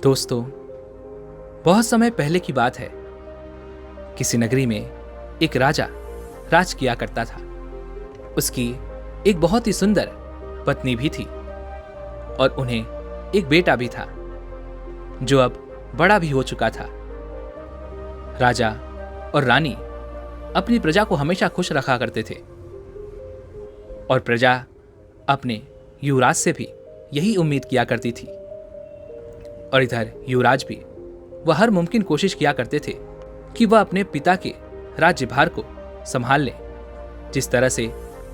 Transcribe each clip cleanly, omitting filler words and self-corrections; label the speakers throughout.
Speaker 1: दोस्तों, बहुत समय पहले की बात है। किसी नगरी में एक राजा राज किया करता था। उसकी एक बहुत ही सुंदर पत्नी भी थी और उन्हें एक बेटा भी था जो अब बड़ा भी हो चुका था। राजा और रानी अपनी प्रजा को हमेशा खुश रखा करते थे और प्रजा अपने युवराज से भी यही उम्मीद किया करती थी। और इधर युवराज भी वह हर मुमकिन कोशिश किया करते थे कि वह अपने पिता के राज्यभार को संभाल लें। जिस तरह से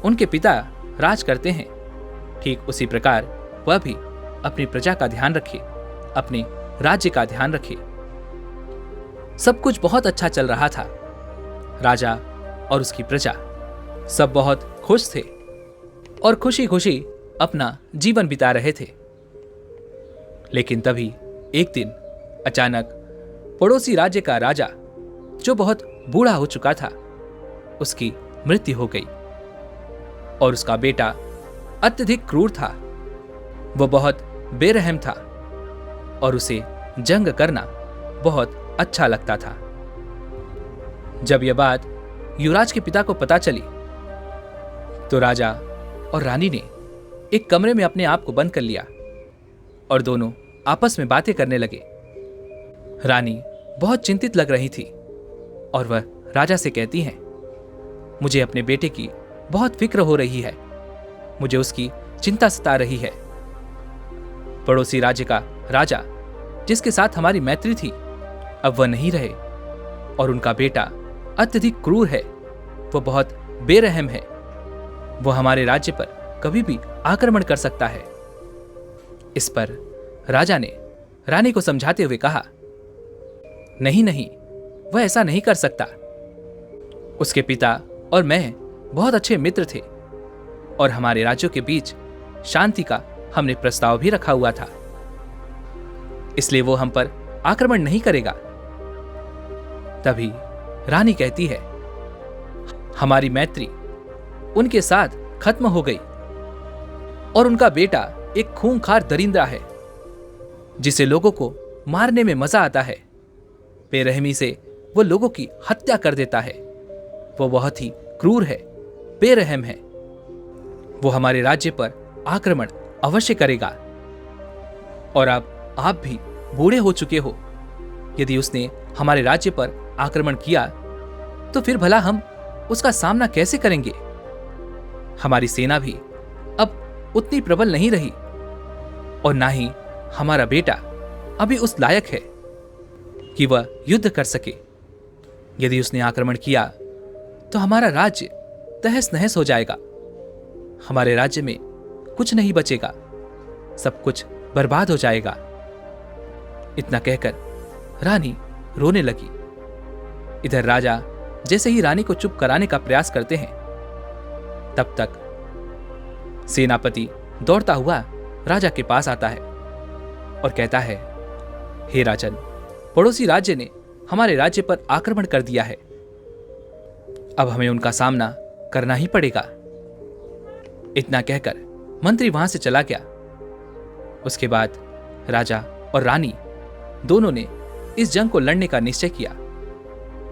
Speaker 1: उनके पिता राज करते हैं, ठीक उसी प्रकार वह भी अपनी प्रजा का ध्यान रखे, अपने राज्य का ध्यान रखे। सब कुछ बहुत अच्छा चल रहा था। राजा और उसकी प्रजा सब बहुत खुश थे और खुशी खुशी अपना जीवन बिता रहे थे। लेकिन तभी एक दिन अचानक पड़ोसी राज्य का राजा, जो बहुत बूढ़ा हो चुका था, उसकी मृत्यु हो गई और उसका बेटा अत्यधिक क्रूर था। वह बहुत बेरहम था और उसे जंग करना बहुत अच्छा लगता था। जब यह बात युवराज के पिता को पता चली तो राजा और रानी ने एक कमरे में अपने आप को बंद कर लिया और दोनों आपस में बातें करने लगे। रानी बहुत चिंतित लग रही थी और वह राजा से कहती हैं, मुझे अपने बेटे की बहुत फिक्र हो रही है, मुझे उसकी चिंता सता रही है। पड़ोसी राज्य का राजा, जिसके साथ हमारी मैत्री थी, अब वह नहीं रहे और उनका बेटा अत्यधिक क्रूर है, वह बहुत बेरहम है। वह हमारे राज्य पर कभी भी आक्रमण कर सकता है। इस पर राजा ने रानी को समझाते हुए कहा, नहीं नहीं, वह ऐसा नहीं कर सकता। उसके पिता और मैं बहुत अच्छे मित्र थे और हमारे राज्यों के बीच शांति का हमने प्रस्ताव भी रखा हुआ था, इसलिए वो हम पर आक्रमण नहीं करेगा। तभी रानी कहती है, हमारी मैत्री उनके साथ खत्म हो गई और उनका बेटा एक खूंखार दरिंदा है जिसे लोगों को मारने में मजा आता है। बेरहमी से वो लोगों की हत्या कर देता है। वो बहुत ही क्रूर है, बेरहम है। वो हमारे राज्य पर आक्रमण अवश्य करेगा और अब आप भी बूढ़े हो चुके हो। यदि उसने हमारे राज्य पर आक्रमण किया तो फिर भला हम उसका सामना कैसे करेंगे? हमारी सेना भी अब उतनी प्रबल नहीं रही और ना ही हमारा बेटा अभी उस लायक है कि वह युद्ध कर सके। यदि उसने आक्रमण किया तो हमारा राज्य तहस नहस हो जाएगा। हमारे राज्य में कुछ नहीं बचेगा, सब कुछ बर्बाद हो जाएगा। इतना कहकर रानी रोने लगी। इधर राजा जैसे ही रानी को चुप कराने का प्रयास करते हैं, तब तक सेनापति दौड़ता हुआ राजा के पास आता है और कहता है, हे राजन, पड़ोसी राज्य ने हमारे राज्य पर आक्रमण कर दिया है। अब हमें उनका सामना करना ही पड़ेगा। इतना कहकर मंत्री वहां से चला गया। उसके बाद राजा और रानी दोनों ने इस जंग को लड़ने का निश्चय किया।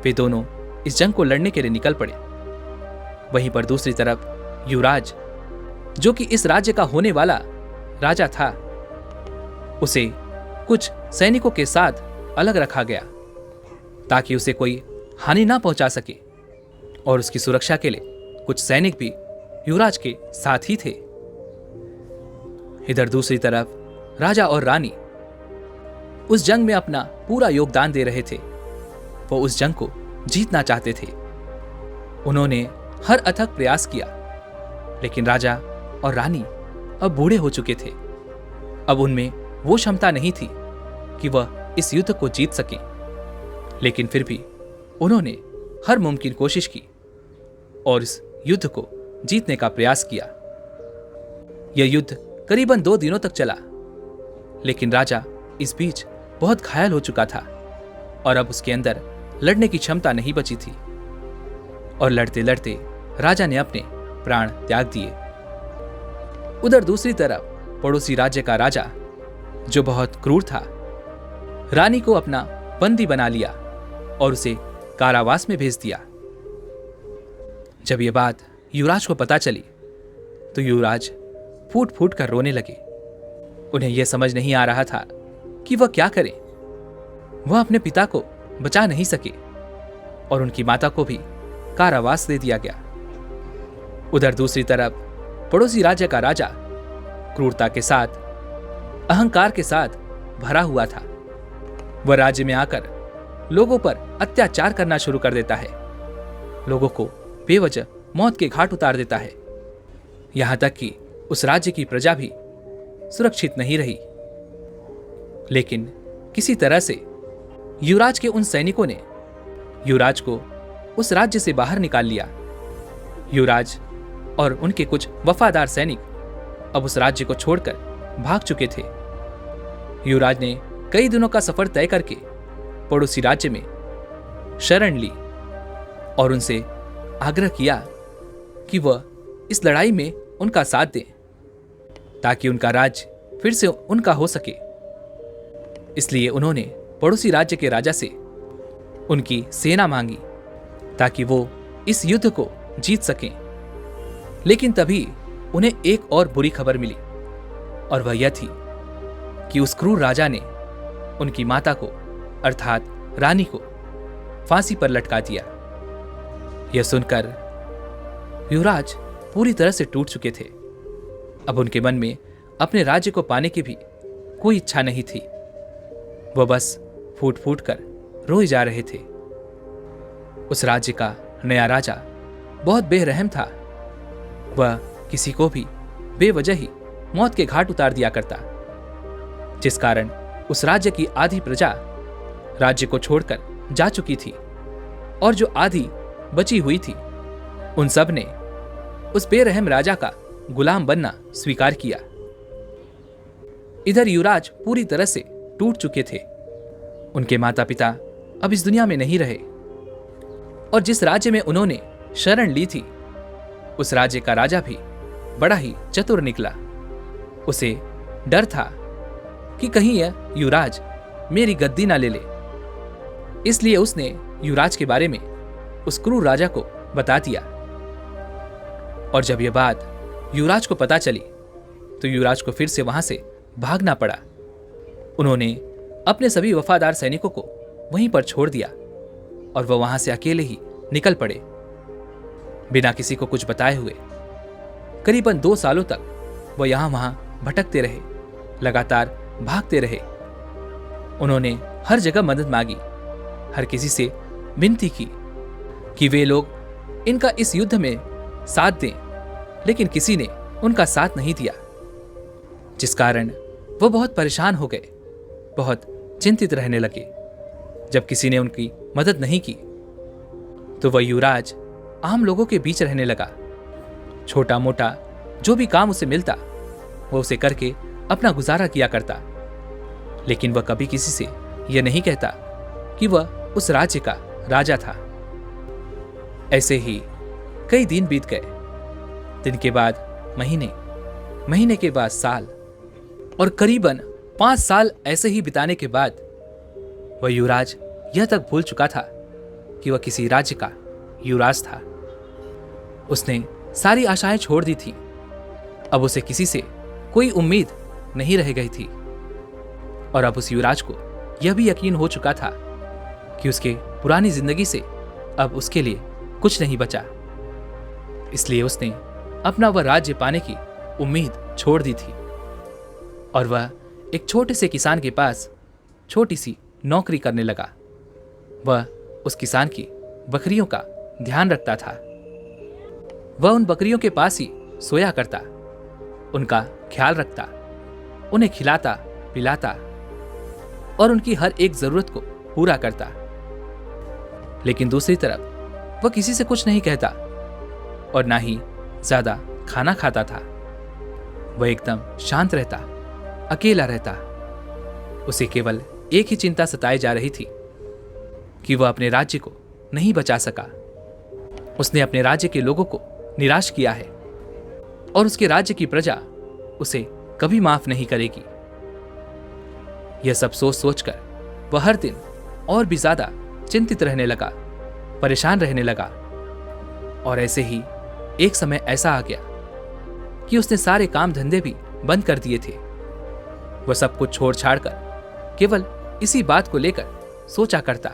Speaker 1: वे दोनों इस जंग को लड़ने के लिए निकल पड़े। वहीं पर दूसरी तरफ युवराज, जो कि इस राज्य का होने वाला राजा था, उसे कुछ सैनिकों के साथ अलग रखा गया ताकि उसे कोई हानि ना पहुंचा सके और उसकी सुरक्षा के लिए कुछ सैनिक भी युवराज के साथ ही थे। इधर दूसरी तरफ राजा और रानी उस जंग में अपना पूरा योगदान दे रहे थे। वो उस जंग को जीतना चाहते थे। उन्होंने हर अथक प्रयास किया, लेकिन राजा और रानी अब बूढ़े हो चुके थे। अब उनमें वो क्षमता नहीं थी कि वह इस युद्ध को जीत सकें। लेकिन फिर भी उन्होंने हर मुमकिन कोशिश की और इस युद्ध को जीतने का प्रयास किया। यह युद्ध करीबन 2 दिनों तक चला, लेकिन राजा इस बीच बहुत घायल हो चुका था और अब उसके अंदर लड़ने की क्षमता नहीं बची थी और लड़ते लड़ते राजा ने अपने प्राण त्याग दिए। उधर दूसरी तरफ पड़ोसी राज्य का राजा, जो बहुत क्रूर था, रानी को अपना बंदी बना लिया और उसे कारावास में भेज दिया। जब यह बात युवराज को पता चली तो युवराज फूट फूट कर रोने लगे। उन्हें यह समझ नहीं आ रहा था कि वह क्या करें। वह अपने पिता को बचा नहीं सके और उनकी माता को भी कारावास दे दिया गया। उधर दूसरी तरफ पड़ोसी राज्य का राजा क्रूरता के साथ, अहंकार के साथ भरा हुआ था। वह राज्य में आकर लोगों पर अत्याचार करना शुरू कर देता है, लोगों को बेवजह मौत के घाट उतार देता है। यहां तक कि उस राज्य की प्रजा भी सुरक्षित नहीं रही। लेकिन किसी तरह से युवराज के उन सैनिकों ने युवराज को उस राज्य से बाहर निकाल लिया। युवराज और उनके कुछ वफादार सैनिक अब उस राज्य को छोड़कर भाग चुके थे। युवराज ने कई दिनों का सफर तय करके पड़ोसी राज्य में शरण ली और उनसे आग्रह किया कि वह इस लड़ाई में उनका साथ दें ताकि उनका राज्य फिर से उनका हो सके। इसलिए उन्होंने पड़ोसी राज्य के राजा से उनकी सेना मांगी ताकि वो इस युद्ध को जीत सकें। लेकिन तभी उन्हें एक और बुरी खबर मिली और वह यह थी कि उस क्रूर राजा ने उनकी माता को अर्थात रानी को फांसी पर लटका दिया। यह सुनकर युवराज पूरी तरह से टूट चुके थे। अब उनके मन में अपने राज्य को पाने की भी कोई इच्छा नहीं थी। वह बस फूट फूट कर रोए जा रहे थे। उस राज्य का नया राजा बहुत बेरहम था। वह किसी को भी बेवजह ही मौत के घाट उतार दिया करता, जिस कारण उस राज्य की आधी प्रजा राज्य को छोड़कर जा चुकी थी और जो आधी बची हुई थी उन सब ने उस बेरहम राजा का गुलाम बनना स्वीकार किया। इधर युवराज पूरी तरह से टूट चुके थे। उनके माता पिता अब इस दुनिया में नहीं रहे और जिस राज्य में उन्होंने शरण ली थी उस राज्य का राजा भी बड़ा ही चतुर निकला। उसे डर था कि कहीं यह युवराज मेरी गद्दी ना ले ले, इसलिए उसने युवराज के बारे में उस क्रूर राजा को बता दिया। और जब यह बात युवराज को पता चली तो युवराज को फिर से वहां से भागना पड़ा। उन्होंने अपने सभी वफादार सैनिकों को वहीं पर छोड़ दिया और वह वहां से अकेले ही निकल पड़े, बिना किसी को कुछ बताए हुए। करीबन 2 सालों तक वह यहां वहां भटकते रहे, लगातार भागते रहे। उन्होंने हर जगह मदद मांगी, हर किसी से विनती की कि वे लोग इनका इस युद्ध में साथ दें, लेकिन किसी ने उनका साथ नहीं दिया, जिस कारण वो बहुत परेशान हो गए, बहुत चिंतित रहने लगे। जब किसी ने उनकी मदद नहीं की तो वह युवराज आम लोगों के बीच रहने लगा। छोटा मोटा जो भी काम उसे मिलता वो उसे करके अपना गुजारा किया करता, लेकिन वह कभी किसी से यह नहीं कहता कि वह उस राज्य का राजा था। ऐसे ही कई दिन बीत गए। दिन के बाद महीने, महीने के बाद साल और करीबन 5 साल ऐसे ही बिताने के बाद वह युवराज यह तक भूल चुका था कि वह किसी राज्य का युवराज था। उसने सारी आशाएं छोड़ दी थी। अब उसे किसी से कोई उम्मीद नहीं रह गई थी और अब उस युवराज को यह भी यकीन हो चुका था कि उसके पुरानी जिंदगी से अब उसके लिए कुछ नहीं बचा। इसलिए उसने अपना वह राज्य पाने की उम्मीद छोड़ दी थी और वह एक छोटे से किसान के पास छोटी सी नौकरी करने लगा। वह उस किसान की बकरियों का ध्यान रखता था। वह उन बकरियों के पास ही सोया करता, उनका ख्याल रखता, उन्हें खिलाता पिलाता और उनकी हर एक जरूरत को पूरा करता। लेकिन दूसरी तरफ वह किसी से कुछ नहीं कहता और ना ही ज्यादा खाना खाता था। वह एकदम शांत रहता, अकेला रहता। उसे केवल एक ही चिंता सताई जा रही थी कि वह अपने राज्य को नहीं बचा सका। उसने अपने राज्य के लोगों को निराश किया है और उसके राज्य की प्रजा उसे कभी माफ नहीं करेगी। यह सब सोच सोचकर वह हर दिन और भी ज्यादा चिंतित रहने लगा, परेशान रहने लगा। और ऐसे ही एक समय ऐसा आ गया कि उसने सारे काम धंधे भी बंद कर दिए थे। वह सब कुछ छोड़ छाड़ कर केवल इसी बात को लेकर सोचा करता,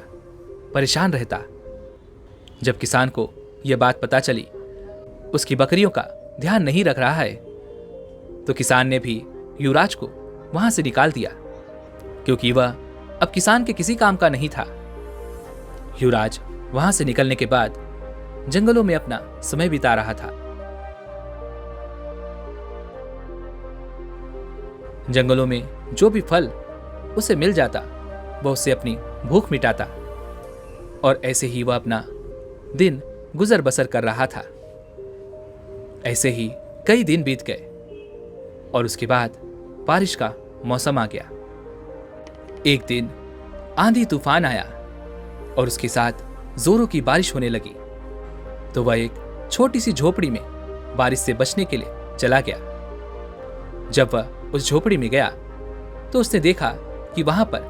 Speaker 1: परेशान रहता। जब किसान को यह बात पता चली उसकी बकरियों का ध्यान नहीं रख रहा है, तो किसान ने भी युवराज को वहां से निकाल दिया, क्योंकि वह अब किसान के किसी काम का नहीं था। युवराज वहां से निकलने के बाद जंगलों में अपना समय बिता रहा था। जंगलों में जो भी फल उसे मिल जाता वह उससे अपनी भूख मिटाता, और ऐसे ही वह अपना दिन गुजर बसर कर रहा था। ऐसे ही कई दिन बीत गए और उसके बाद बारिश का मौसम आ गया। एक दिन आंधी तूफान आया और उसके साथ जोरों की बारिश होने लगी। तो वह एक छोटी सी झोपड़ी में बारिश से बचने के लिए चला गया। जब वह उस झोपड़ी में गया तो उसने देखा कि वहां पर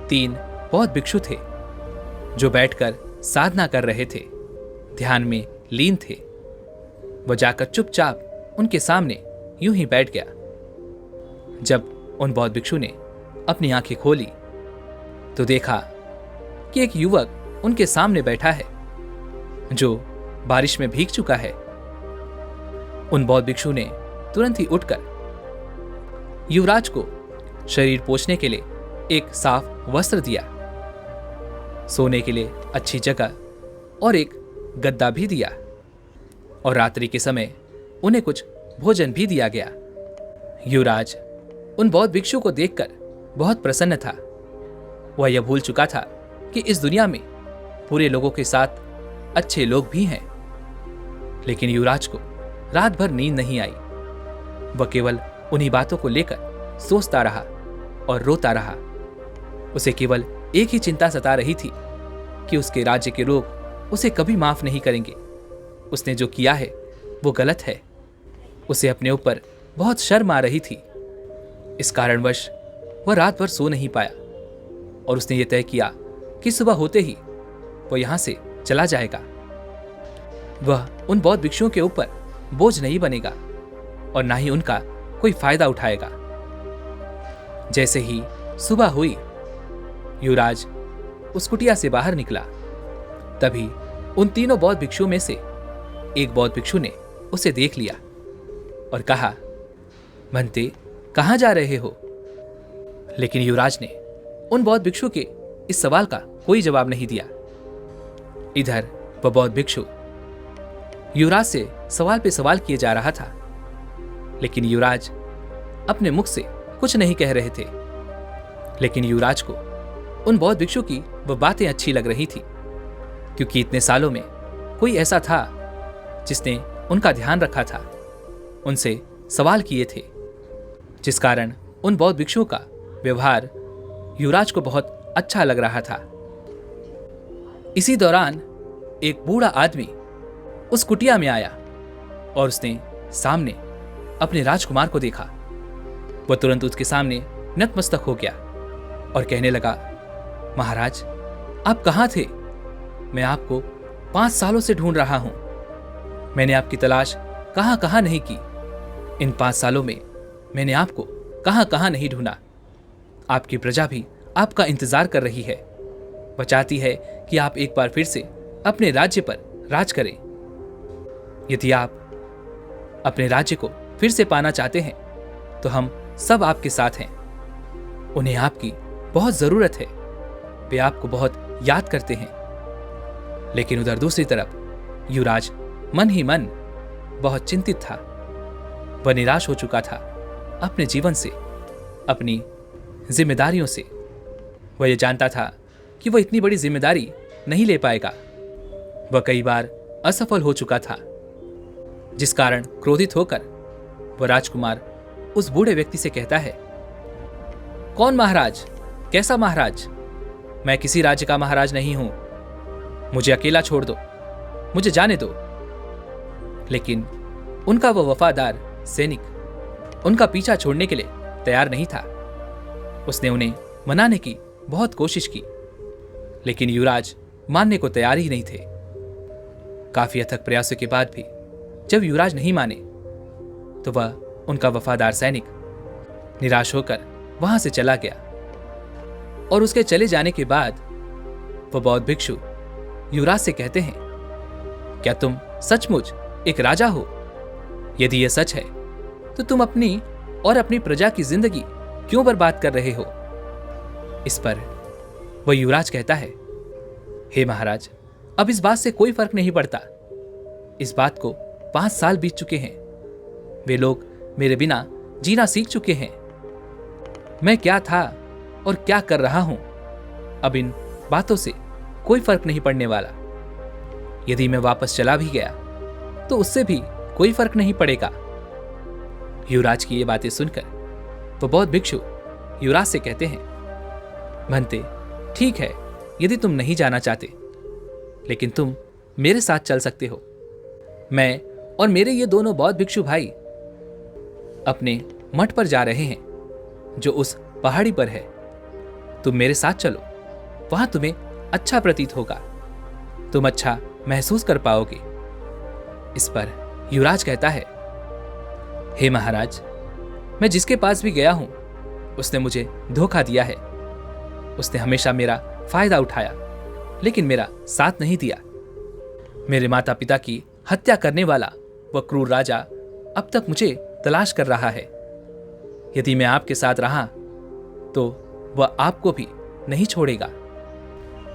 Speaker 1: 3 बौद्ध भिक्षु थे जो बैठकर साधना कर रहे थे, ध्यान में लीन थे। वह जाकर चुपचाप उनके सामने यूं ही बैठ गया। जब उन बौद्ध भिक्षु ने अपनी आंखें खोली तो देखा कि एक युवक उनके सामने बैठा है जो बारिश में भीग चुका है। उन बौद्ध भिक्षु ने तुरंत ही उठकर युवराज को शरीर पोंछने के लिए एक साफ वस्त्र दिया, सोने के लिए अच्छी जगह और एक गद्दा भी दिया, और रात्रि के समय उन्हें कुछ भोजन भी दिया गया। युवराज उन बौद्ध भिक्षु को देखकर बहुत प्रसन्न था। वह यह भूल चुका था कि इस दुनिया में पूरे लोगों के साथ अच्छे लोग भी हैं। लेकिन युवराज को रात भर नींद नहीं आई। वह केवल उन्हीं बातों को लेकर सोचता रहा और रोता रहा। उसे केवल एक ही चिंता सता रही थी कि उसके राज्य के लोग उसे कभी माफ नहीं करेंगे। उसने जो किया है वो गलत है। उसे अपने ऊपर बहुत शर्म आ रही थी। इस कारणवश वह रात भर सो नहीं पाया और उसने ये तय किया कि सुबह होते ही वह यहां से चला जाएगा। वह उन बौद्ध भिक्षुओं के ऊपर बोझ नहीं बनेगा और ना ही उनका कोई फायदा उठाएगा। जैसे ही सुबह हुई, युवराज उस कुटिया से बाहर निकला। तभी उन तीनों बौद्ध भिक्षुओं में से एक बौद्ध भिक्षु ने उसे देख लिया और कहा, भंते, कहां जा रहे हो? लेकिन युवराज ने उन बौद्ध भिक्षु के इस सवाल का कोई जवाब नहीं दिया। इधर वह बौद्ध भिक्षु युवराज से सवाल पे सवाल किए जा रहा था, लेकिन युवराज अपने मुख से कुछ नहीं कह रहे थे। लेकिन युवराज को उन बौद्ध भिक्षु की वह बातें अच्छी लग रही थी, क्योंकि इतने सालों में कोई ऐसा था जिसने उनका ध्यान रखा था, उनसे सवाल किए थे, जिस कारण उन बौद्ध भिक्षुओं का व्यवहार युवराज को बहुत अच्छा लग रहा था। इसी दौरान एक बूढ़ा आदमी उस कुटिया में आया और उसने सामने अपने राजकुमार को देखा। वह तुरंत उसके सामने नतमस्तक हो गया और कहने लगा, महाराज, आप कहाँ थे? मैं आपको 5 सालों से ढूंढ रहा हूं। मैंने आपकी तलाश कहां कहां नहीं की। इन 5 सालों में मैंने आपको कहां कहां नहीं ढूंढा। आपकी प्रजा भी आपका इंतजार कर रही है। वह चाहती है कि आप एक बार फिर से अपने राज्य पर राज करें। यदि आप अपने राज्य को फिर से पाना चाहते हैं तो हम सब आपके साथ हैं। उन्हें आपकी बहुत जरूरत है। वे आपको बहुत याद करते हैं। लेकिन उधर दूसरी तरफ युवराज मन ही मन बहुत चिंतित था। वह निराश हो चुका था अपने जीवन से, अपनी जिम्मेदारियों से। वह यह जानता था कि वह इतनी बड़ी जिम्मेदारी नहीं ले पाएगा। वह कई बार असफल हो चुका था, जिस कारण क्रोधित होकर वह राजकुमार उस बूढ़े व्यक्ति से कहता है, कौन महाराज? कैसा महाराज? मैं किसी राज्य का महाराज नहीं हूं। मुझे अकेला छोड़ दो, मुझे जाने दो। लेकिन उनका वह वफादार सैनिक उनका पीछा छोड़ने के लिए तैयार नहीं था। उसने उन्हें मनाने की बहुत कोशिश की, लेकिन युवराज मानने को तैयार ही नहीं थे। काफी अथक प्रयासों के बाद भी जब युवराज नहीं माने तो वह उनका वफादार सैनिक निराश होकर वहां से चला गया। और उसके चले जाने के बाद वह बौद्ध भिक्षु युवराज से कहते हैं, क्या तुम सचमुच एक राजा हो? यदि यह सच है तो तुम अपनी और अपनी प्रजा की जिंदगी क्यों बर्बाद कर रहे हो? इस पर वह युवराज कहता है, हे महाराज, अब इस बात से कोई फर्क नहीं पड़ता। इस बात को 5 साल बीत चुके हैं। वे लोग मेरे बिना जीना सीख चुके हैं। मैं क्या था और क्या कर रहा हूं, अब इन बातों से कोई फर्क नहीं पड़ने वाला। यदि मैं वापस चला भी गया तो उससे भी कोई फर्क नहीं पड़ेगा। युवराज की ये बातें सुनकर वो बौद्ध भिक्षु युवराज से कहते हैं, भंते, ठीक है, यदि तुम नहीं जाना चाहते, लेकिन तुम मेरे साथ चल सकते हो। मैं और मेरे ये दोनों बौद्ध भिक्षु भाई अपने मठ पर जा रहे हैं, जो उस पहाड़ी पर है। तुम मेरे साथ चलो, वहां तुम्हें अच्छा प्रतीत होगा, तुम अच्छा महसूस कर पाओगे। इस पर युवराज कहता है, हे महाराज, मैं जिसके पास भी गया हूं उसने मुझे धोखा दिया है। उसने हमेशा मेरा फायदा उठाया, लेकिन मेरा साथ नहीं दिया। मेरे माता पिता की हत्या करने वाला वह क्रूर राजा अब तक मुझे तलाश कर रहा है। यदि मैं आपके साथ रहा तो वह आपको भी नहीं छोड़ेगा।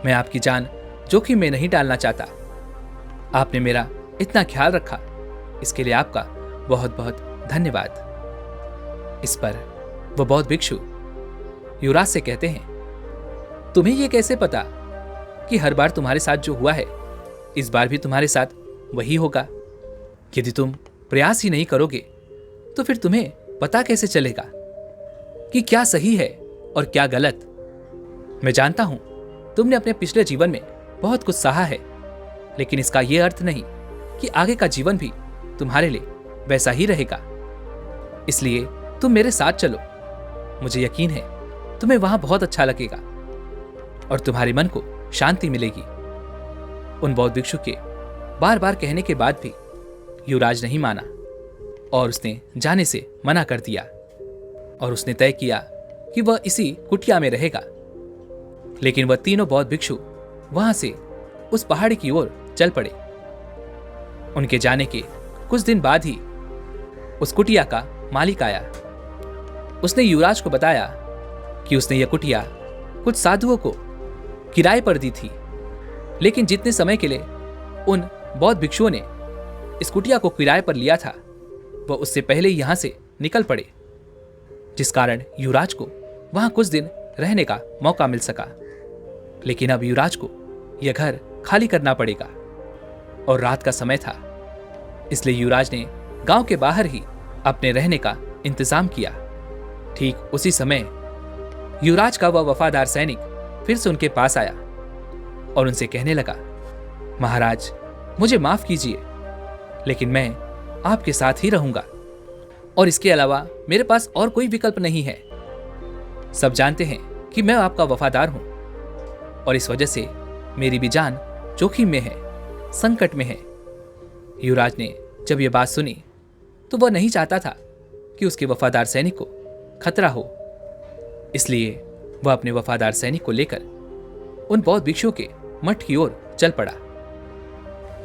Speaker 1: मैं आपकी जान जोखिम में नहीं डालना चाहता। आपने मेरा इतना ख्याल रखा, इसके लिए आपका बहुत बहुत धन्यवाद। इस पर वह बौद्ध भिक्षु युवराज से कहते हैं, तुम्हें यह कैसे पता कि हर बार तुम्हारे साथ जो हुआ है इस बार भी तुम्हारे साथ वही होगा? यदि तुम प्रयास ही नहीं करोगे तो फिर तुम्हें पता कैसे चलेगा कि क्या सही है और क्या गलत? मैं जानता हूं तुमने अपने पिछले जीवन में बहुत कुछ सहा है, लेकिन इसका यह अर्थ नहीं कि आगे का जीवन भी तुम्हारे लिए वैसा ही रहेगा। इसलिए तुम मेरे साथ चलो। मुझे यकीन है तुम्हें वहां बहुत अच्छा लगेगा और तुम्हारे मन को शांति मिलेगी। उन बौद्ध भिक्षु के बार बार कहने के बाद भी युवराज नहीं माना और उसने जाने से मना कर दिया और उसने तय किया कि वह इसी कुटिया में रहेगा। लेकिन वह तीनों बौद्ध भिक्षु वहां से उस पहाड़ी की ओर चल पड़े। उनके जाने के कुछ दिन बाद ही उस कुटिया का मालिक आया। उसने युवराज को बताया कि उसने यह कुटिया कुछ साधुओं को किराए पर दी थी, लेकिन जितने समय के लिए उन बौद्ध भिक्षुओं ने इस कुटिया को किराए पर लिया था वह उससे पहले ही यहां से निकल पड़े, जिस कारण युवराज को वहां कुछ दिन रहने का मौका मिल सका। लेकिन अब युवराज को यह घर खाली करना पड़ेगा और रात का समय था, इसलिए युवराज ने गांव के बाहर ही अपने रहने का इंतजाम किया। ठीक उसी समय युवराज का वह वफादार सैनिक फिर से उनके पास आया और उनसे कहने लगा, महाराज, मुझे माफ कीजिए, लेकिन मैं आपके साथ ही रहूंगा और इसके अलावा मेरे पास और कोई विकल्प नहीं है। सब जानते हैं कि मैं आपका वफादार हूं और इस वजह से मेरी भी जान जोखिम में है, संकट में है। युवराज ने जब यह बात सुनी तो वह नहीं चाहता था कि उसके वफादार सैनिक को खतरा हो, इसलिए वह अपने वफादार सैनिक को लेकर उन बौद्ध भिक्षुओं के मठ की ओर चल पड़ा।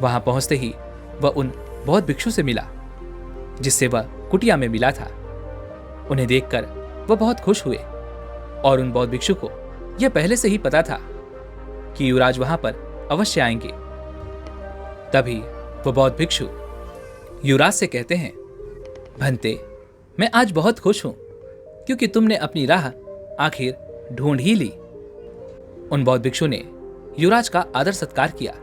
Speaker 1: वहां पहुंचते ही वह उन बौद्ध भिक्षु से मिला जिससे वह कुटिया में मिला था। उन्हें देखकर वह बहुत खुश हुए और उन बौद्ध भिक्षु को यह पहले से ही पता था कि युवराज वहां पर अवश्य आएंगे। तभी वह बौद्ध भिक्षु युवराज से कहते हैं, भंते, मैं आज बहुत खुश हूं क्योंकि तुमने अपनी राह आखिर ढूंढ ही ली। उन बौद्ध भिक्षु ने युवराज का आदर सत्कार किया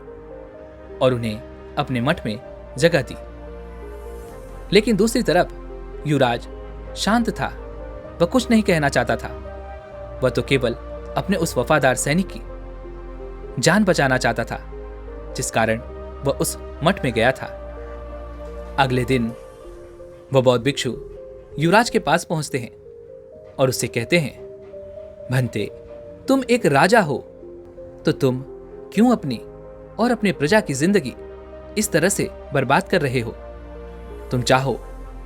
Speaker 1: और उन्हें अपने मठ में जगह दी। लेकिन दूसरी तरफ युवराज शांत था, वह कुछ नहीं कहना चाहता था। वह तो केवल अपने उस वफादार सैनिक की जान बचाना चाहता था, जिस कारण वह उस मठ में गया था। अगले दिन वह बौद्ध भिक्षु युवराज के पास पहुंचते हैं और उससे कहते हैं, भंते, तुम एक राजा हो तो तुम क्यों अपनी और अपने प्रजा की जिंदगी इस तरह से बर्बाद कर रहे हो? तुम चाहो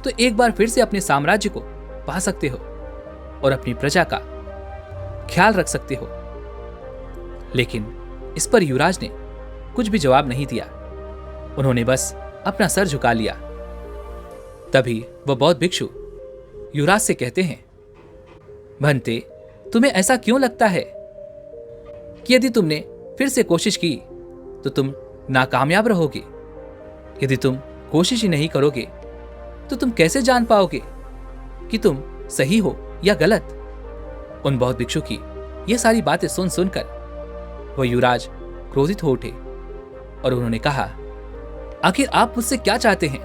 Speaker 1: तो एक बार फिर से अपने साम्राज्य को पा सकते हो और अपनी प्रजा का ख्याल रख सकते हो। लेकिन इस पर युवराज ने कुछ भी जवाब नहीं दिया। उन्होंने बस अपना सर झुका लिया। तभी वह बौद्ध भिक्षु युवराज से कहते हैं, भंते, तुम्हें ऐसा क्यों लगता है कि यदि तुमने फिर से कोशिश की तो तुम नाकामयाब रहोगे? यदि तुम कोशिश ही नहीं करोगे तो तुम कैसे जान पाओगे कि तुम सही हो या गलत? उन बौद्ध भिक्षु की ये सारी बातें सुन सुनकर वह युवराज क्रोधित हो उठे और उन्होंने कहा, आखिर आप मुझसे क्या चाहते हैं?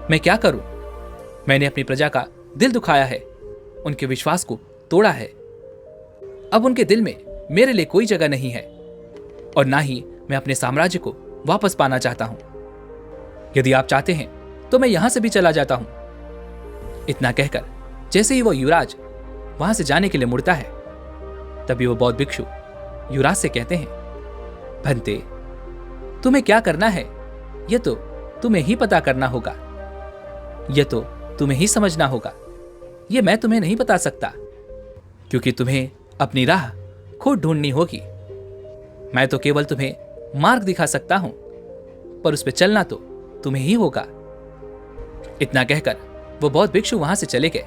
Speaker 1: मैं क्या करूं? मैंने अपनी प्रजा का दिल दुखाया है, उनके विश्वास को तोड़ा है। अब उनके दिल में मेरे लिए कोई जगह नहीं है और ना ही मैं अपने साम्राज्य को वापस पाना चाहता हूं। यदि आप चाहते हैं तो मैं यहां से भी चला जाता हूं। इतना कहकर जैसे ही वो युवराज वहां से जाने के लिए मुड़ता है, तभी वो बौद्ध भिक्षु युवराज से कहते हैं, भंते, तुम्हें क्या करना है यह तो तुम्हें ही पता करना होगा, यह तो तुम्हें ही समझना होगा। यह मैं तुम्हें नहीं बता सकता, क्योंकि तुम्हें अपनी राह खुद ढूंढनी होगी। मैं तो केवल तुम्हें मार्ग दिखा सकता हूं, पर उस पर चलना तो तुम्हें ही होगा। इतना कहकर वो बौद्ध भिक्षु वहां से चले गए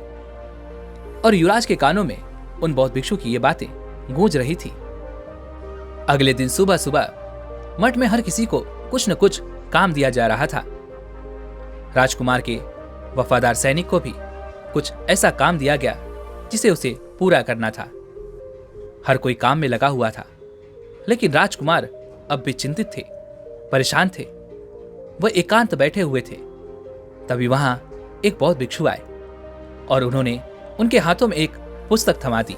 Speaker 1: और युवराज के कानों में उन बौद्ध भिक्षु की ये बातें गूंज रही थी। अगले दिन सुबह सुबह मठ में हर किसी को कुछ न कुछ काम दिया जा रहा था। राजकुमार के वफादार सैनिक को भी कुछ ऐसा काम दिया गया जिसे उसे पूरा करना था। हर कोई काम में लगा हुआ था, लेकिन राजकुमार अब भी चिंतित थे, परेशान थे। वह एकांत बैठे हुए थे। तभी वहां एक बौद्ध भिक्षु आए और उन्होंने उनके हाथों में एक पुस्तक थमा दी।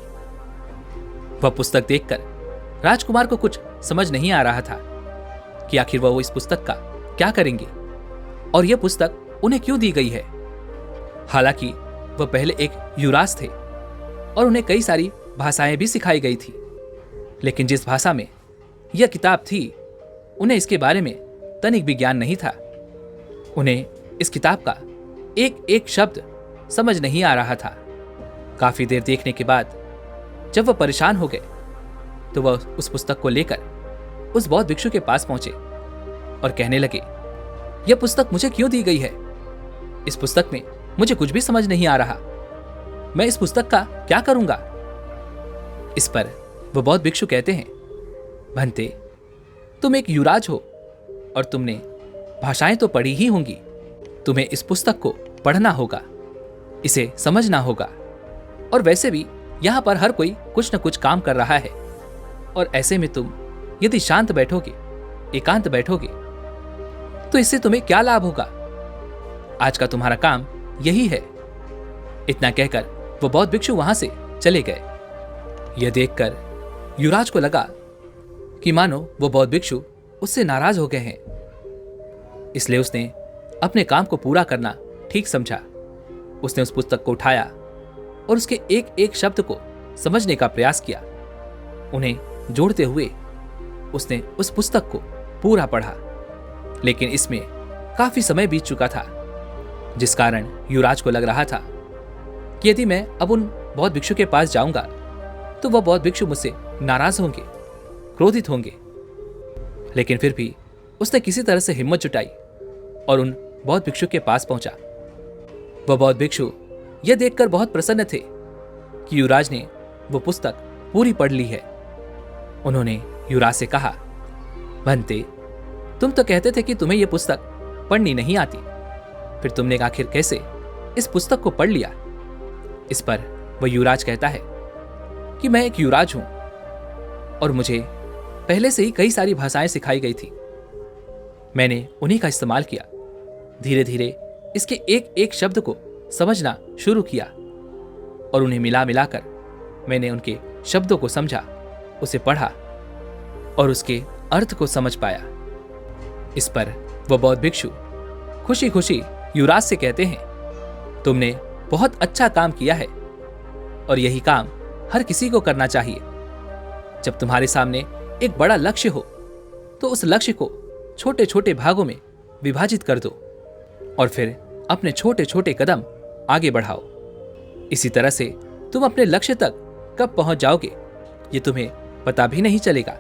Speaker 1: वह पुस्तक देखकर राजकुमार को कुछ समझ नहीं आ रहा था कि आखिर वह इस पुस्तक का क्या करेंगे और यह पुस्तक उन्हें क्यों दी गई है। हालांकि वह पहले एक युवराज थे और उन्हें कई सारी भाषाएं भी सिखाई गई थी, लेकिन जिस भाषा में यह किताब थी उन्हें इसके बारे में तनिक भी ज्ञान नहीं था। उन्हें इस किताब का एक एक शब्द समझ नहीं आ रहा था। काफी देर देखने के बाद जब वह परेशान हो गए तो वह उस पुस्तक को लेकर उस बौद्ध भिक्षु के पास पहुंचे और कहने लगे, यह पुस्तक मुझे क्यों दी गई है? इस पुस्तक में मुझे कुछ भी समझ नहीं आ रहा। मैं इस पुस्तक का क्या करूंगा? इस पर वह बौद्ध भिक्षु कहते हैं, भंते, तुम एक युवराज हो और तुमने भाषाएं तो पढ़ी ही होंगी। तुम्हें इस पुस्तक को पढ़ना होगा, इसे समझना होगा। और वैसे भी यहां पर हर कोई कुछ न कुछ काम कर रहा है, और ऐसे में तुम यदि शांत बैठोगे, एकांत बैठोगे, तो इससे तुम्हें क्या लाभ होगा? आज का तुम्हारा काम यही है। इतना कहकर वो बौद्ध भिक्षु वहां से चले गए। यह देखकर युवराज को लगा कि मानो वो बौद्ध भिक्षु उससे नाराज हो गए हैं, इसलिए उसने अपने काम को पूरा करना ठीक समझा। उसने उस पुस्तक को उठाया और उसके एक एक शब्द को समझने का प्रयास किया। उन्हें जोड़ते हुए उसने उस पुस्तक को पूरा पढ़ा, लेकिन इसमें काफी समय बीत चुका था, जिस कारण युवराज को लग रहा था कि यदि मैं अब उन बौद्ध भिक्षु के पास जाऊंगा तो वह बौद्ध भिक्षु मुझसे नाराज होंगे, क्रोधित होंगे। लेकिन फिर भी उसने किसी तरह से हिम्मत जुटाई और उन बौद्ध भिक्षु के पास पहुंचा। वह बौद्ध भिक्षु यह देखकर बहुत प्रसन्न थे कि युवराज ने वो पुस्तक पूरी पढ़ ली है। उन्होंने युवराज से कहा, भंते, तुम तो कहते थे कि तुम्हें यह पुस्तक पढ़नी नहीं आती, फिर तुमने आखिर कैसे इस पुस्तक को पढ़ लिया? इस पर वह युवराज कहता है कि मैं एक युवराज हूं और मुझे पहले से ही कई सारी भाषाएं सिखाई गई थी। मैंने उन्हीं का इस्तेमाल किया। धीरे धीरे इसके एक एक शब्द को समझना शुरू किया और उन्हें मिला मिलाकर मैंने उनके शब्दों को समझा, उसे पढ़ा और उसके अर्थ को समझ पाया। इस पर वह बौद्ध भिक्षु खुशी खुशी युवराज से कहते हैं, तुमने बहुत अच्छा काम किया है और यही काम हर किसी को करना चाहिए। जब तुम्हारे सामने एक बड़ा लक्ष्य हो तो उस लक्ष्य को छोटे छोटे भागों में विभाजित कर दो और फिर अपने छोटे छोटे कदम आगे बढ़ाओ। इसी तरह से तुम अपने लक्ष्य तक कब पहुंच जाओगे ये तुम्हें पता भी नहीं चलेगा।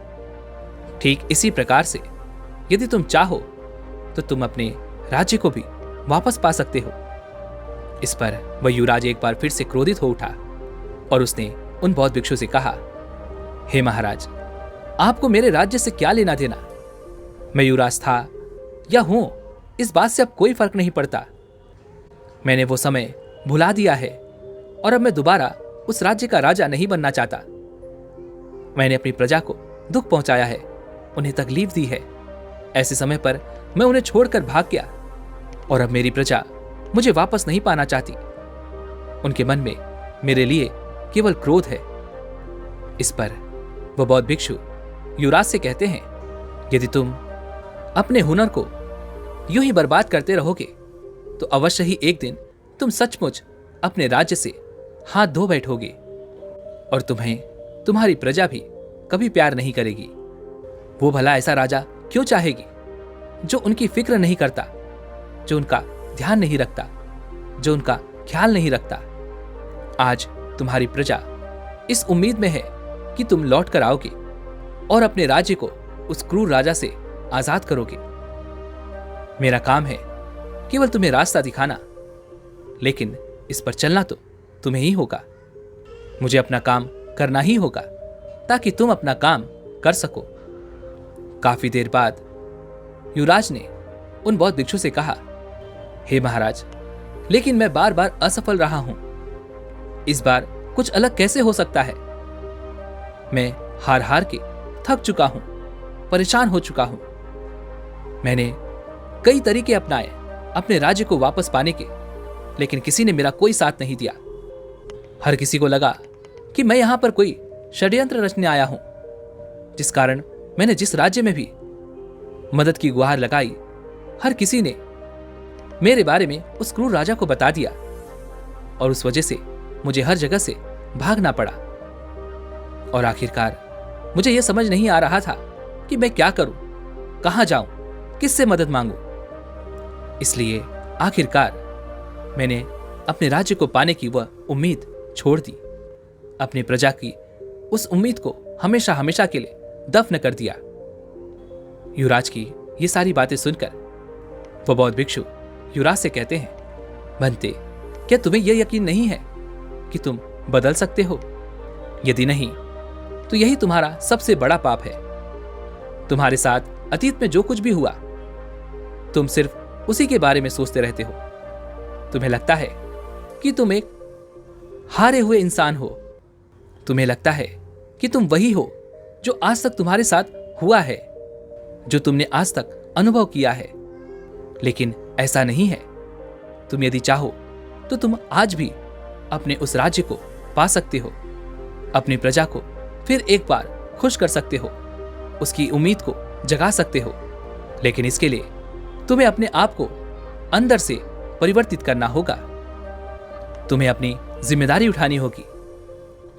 Speaker 1: ठीक इसी प्रकार से यदि तुम चाहो तो तुम अपने राज्य को भी वापस पा सकते हो। इस पर वह युवराज एक बार फिर से क्रोधित हो उठा और उसने उन बौद्ध भिक्षु से कहा, हे महाराज, आपको मेरे राज्य से क्या लेना देना? मैं युवराज था या हूं, इस बात से अब कोई फर्क नहीं पड़ता। मैंने वो समय भुला दिया है और अब मैं दोबारा उस राज्य का राजा नहीं बनना चाहता। मैंने अपनी प्रजा को दुख पहुंचाया है, उन्हें तकलीफ दी है। ऐसे समय पर मैं उन्हें छोड़कर भाग गया और अब मेरी प्रजा मुझे वापस नहीं पाना चाहती। उनके मन में मेरे लिए केवल क्रोध है। इस पर वह बौद्ध भिक्षु युवराज से कहते हैं, यदि तुम अपने हुनर को यूं ही बर्बाद करते रहोगे तो अवश्य ही एक दिन तुम सचमुच अपने राज्य से हाथ धो बैठोगे और तुम्हें तुम्हारी प्रजा भी कभी प्यार नहीं करेगी। वो भला ऐसा राजा क्यों चाहेगी जो उनकी फिक्र नहीं करता, जो उनका ध्यान नहीं रखता, जो उनका ख्याल नहीं रखता। आज तुम्हारी प्रजा इस उम्मीद में है कि तुम लौट कर आओगे और अपने राज्य को उस क्रूर राजा से आजाद करोगे। मेरा काम है केवल तुम्हें रास्ता दिखाना, लेकिन इस पर चलना तो तुम्हें ही होगा। मुझे अपना काम करना ही होगा ताकि तुम अपना काम कर सको। काफी देर बाद युवराज ने उन बौद्ध भिक्षु से कहा, हे महाराज, लेकिन मैं बार बार असफल रहा हूं। इस बार कुछ अलग कैसे हो सकता है? मैं हार हार के थक चुका हूं, परेशान हो चुका हूं। मैंने कई तरीके अपनाए अपने राज्य को वापस पाने के, लेकिन किसी ने मेरा कोई साथ नहीं दिया। हर किसी को लगा कि मैं यहां पर कोई षड्यंत्र रचने आया हूं, जिस कारण मैंने जिस राज्य में भी मदद की गुहार लगाई, हर किसी ने मेरे बारे में उस क्रूर राजा को बता दिया और उस वजह से मुझे हर जगह से भागना पड़ा। और आखिरकार मुझे यह समझ नहीं आ रहा था कि मैं क्या करूं, कहां जाऊं, किससे मदद मांगूं। इसलिए आखिरकार मैंने अपने राज्य को पाने की वह उम्मीद छोड़ दी, अपनी प्रजा की उस उम्मीद को हमेशा हमेशा के लिए दफन कर दिया। युवराज की ये सारी बातें सुनकर वह बौद्ध भिक्षु युवराज से कहते हैं, बनते, क्या तुम्हें यह यकीन नहीं है कि तुम बदल सकते हो? यदि नहीं तो यही तुम्हारा सबसे बड़ा पाप है। तुम्हारे साथ अतीत में जो कुछ भी हुआ, तुम सिर्फ उसी के बारे में सोचते रहते हो। तुम्हें लगता है कि तुम एक हारे हुए इंसान हो। तुम्हें लगता है कि तुम वही हो जो आज तक तुम्हारे साथ हुआ है, जो तुमने आज तक अनुभव किया है। लेकिन ऐसा नहीं है। तुम यदि चाहो तो तुम आज भी अपने उस राज्य को पा सकते हो, अपनी प्रजा को फिर एक बार खुश कर सकते हो, उसकी उम्मीद को जगा सकते हो। लेकिन इसके लिए तुम्हें अपने आप को अंदर से परिवर्तित करना होगा। तुम्हें अपनी जिम्मेदारी उठानी होगी।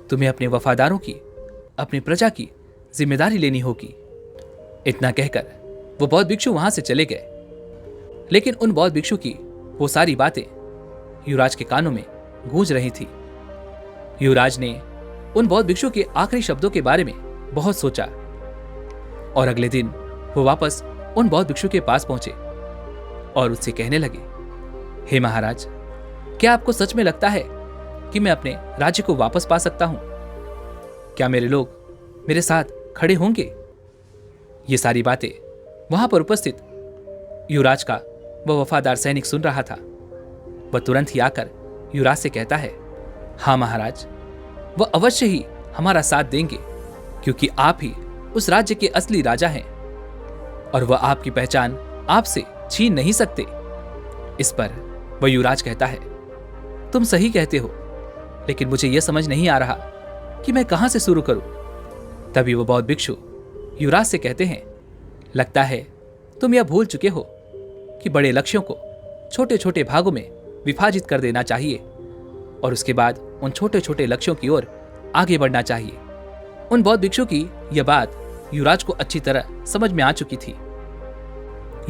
Speaker 1: तुम्हें अपने वफादारों की, अपनी प्रजा की जिम्मेदारी लेनी होगी। इतना कहकर वो बौद्ध भिक्षु वहां से चले गए। लेकिन उन बौद्ध भिक्षु की वो सारी बातें युवराज के कानों में गूंज रही थी। युवराज ने उन बौद्ध भिक्षु के आखिरी शब्दों के बारे में बहुत सोचा और अगले दिन वो वापस उन बौद्ध भिक्षु के पास पहुंचे और उससे कहने लगे, हे महाराज, क्या आपको सच में लगता है कि मैं अपने राज्य को वापस पा सकता हूं? क्या मेरे लोग मेरे साथ खड़े होंगे? ये सारी बातें वहां पर उपस्थित युवराज का वह वफादार सैनिक सुन रहा था। वह तुरंत ही आकर युवराज से कहता है, हाँ महाराज, वह अवश्य ही हमारा साथ देंगे, क्योंकि आप ही उस राज्य के असली राजा हैं और वह आपकी पहचान आपसे छीन नहीं सकते। इस पर वह युवराज कहता है, तुम सही कहते हो, लेकिन मुझे यह समझ नहीं आ रहा कि मैं कहां से शुरू करूं। तभी वो बौद्ध भिक्षु युवराज से कहते हैं, लगता है तुम यह भूल चुके हो कि बड़े लक्ष्यों को छोटे छोटे भागों में विभाजित कर देना चाहिए और उसके बाद उन छोटे छोटे लक्ष्यों की ओर आगे बढ़ना चाहिए। उन बौद्ध भिक्षु की यह बात युवराज को अच्छी तरह समझ में आ चुकी थी।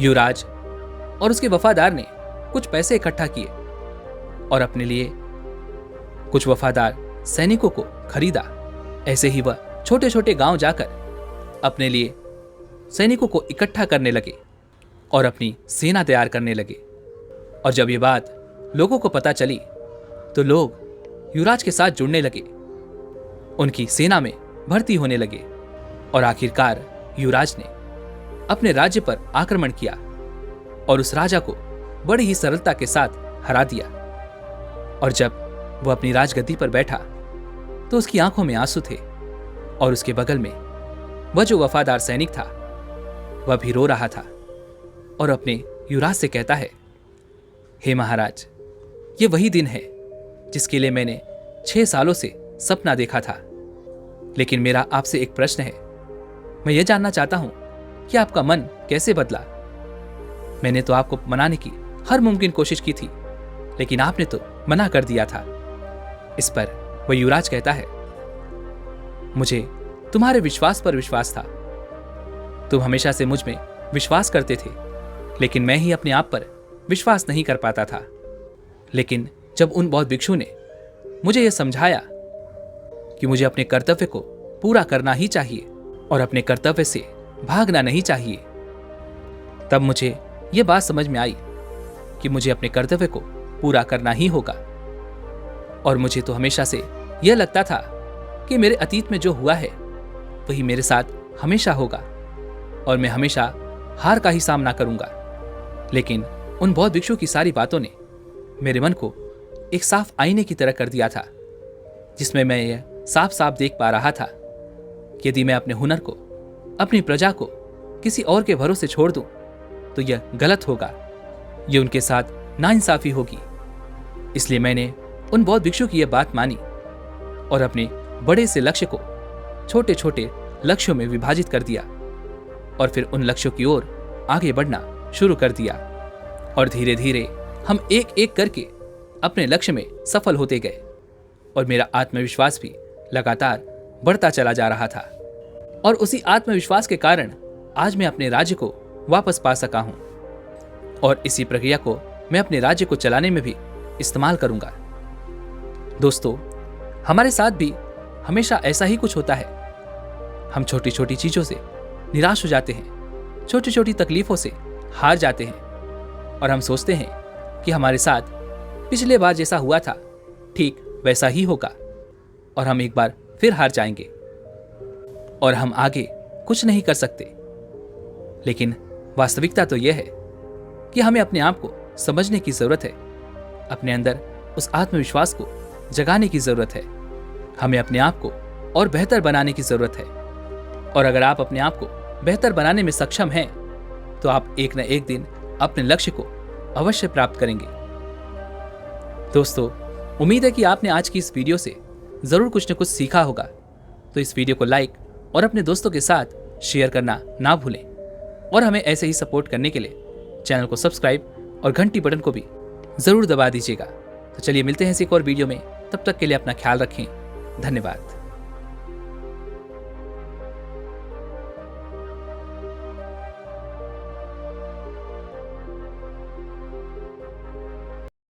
Speaker 1: युवराज और उसके वफादार ने कुछ पैसे इकट्ठा किए और अपने लिए कुछ वफादार सैनिकों को खरीदा। ऐसे ही वह छोटे छोटे गांव जाकर अपने लिए सैनिकों को इकट्ठा करने लगे और अपनी सेना तैयार करने लगे। और जब ये बात लोगों को पता चली तो लोग युवराज के साथ जुड़ने लगे, उनकी सेना में भर्ती होने लगे और आखिरकार युवराज ने अपने राज्य पर आक्रमण किया और उस राजा को बड़ी ही सरलता के साथ हरा दिया। और जब वह अपनी राजगद्दी पर बैठा तो उसकी आंखों में आंसू थे और उसके बगल में वह जो वफादार सैनिक था वह भी रो रहा था और अपने युवराज से कहता है, हे महाराज, ये वही दिन है जिसके लिए मैंने 6 सालों से सपना देखा था। लेकिन मेरा आपसे एक प्रश्न है। मैं ये जानना चाहता हूं कि आपका मन कैसे बदला। मैंने तो आपको मनाने की हर मुमकिन कोशिश की थी, लेकिन आपने तो मना कर दिया था। इस पर वह युवराज कहता है, मुझे तुम्हारे विश्वास पर विश्वास था। तुम हमेशा से मुझ में विश्वास करते थे, लेकिन मैं ही अपने आप पर विश्वास नहीं कर पाता था। लेकिन जब उन बौद्ध भिक्षु ने मुझे यह समझाया कि मुझे अपने कर्तव्य को पूरा करना ही चाहिए और अपने कर्तव्य से भागना नहीं चाहिए, तब मुझे यह बात समझ में आई कि मुझे अपने कर्तव्य को पूरा करना ही होगा। और मुझे तो हमेशा से यह लगता था कि मेरे अतीत में जो हुआ है वही मेरे साथ हमेशा होगा और मैं हमेशा हार का ही सामना करूंगा। लेकिन उन बौद्ध भिक्षु की सारी बातों ने मेरे मन को एक साफ आईने की तरह कर दिया था, जिसमें मैं यह साफ साफ देख पा रहा था कि यदि मैं अपने हुनर को, अपनी प्रजा को किसी और के भरोसे छोड़ दूं तो यह गलत होगा, यह उनके साथ नाइंसाफी होगी। इसलिए मैंने उन बौद्ध भिक्षु की यह बात मानी और अपने बड़े से लक्ष्य को छोटे छोटे लक्ष्यों में विभाजित कर दिया और फिर उन लक्ष्यों की ओर आगे बढ़ना शुरू कर दिया। और धीरे धीरे हम एक एक करके अपने लक्ष्य में सफल होते गए और मेरा आत्मविश्वास भी लगातार बढ़ता चला जा रहा था। और उसी आत्मविश्वास के कारण आज मैं अपने राज्य को वापस पा सका हूं और इसी प्रक्रिया को मैं अपने राज्य को चलाने में भी इस्तेमाल करूंगा। दोस्तों, हमारे साथ भी हमेशा ऐसा ही कुछ होता है। हम छोटी छोटी चीजों से निराश हो जाते हैं, छोटी छोटी तकलीफों से हार जाते हैं और हम सोचते हैं कि हमारे साथ पिछले बार जैसा हुआ था ठीक वैसा ही होगा और हम एक बार फिर हार जाएंगे और हम आगे कुछ नहीं कर सकते। लेकिन वास्तविकता तो यह है कि हमें अपने आप को समझने की जरूरत है, अपने अंदर उस आत्मविश्वास को जगाने की जरूरत है, हमें अपने आप को और बेहतर बनाने की जरूरत है। और अगर आप अपने आप को बेहतर बनाने में सक्षम हैं तो आप एक न एक दिन अपने लक्ष्य को अवश्य प्राप्त करेंगे। दोस्तों, उम्मीद है कि आपने आज की इस वीडियो से जरूर कुछ न कुछ सीखा होगा। तो इस वीडियो को लाइक और अपने दोस्तों के साथ शेयर करना ना भूलें और हमें ऐसे ही सपोर्ट करने के लिए चैनल को सब्सक्राइब और घंटी बटन को भी जरूर दबा दीजिएगा। तो चलिए मिलते हैं इस एक और वीडियो में, तब तक के लिए अपना ख्याल रखें। धन्यवाद।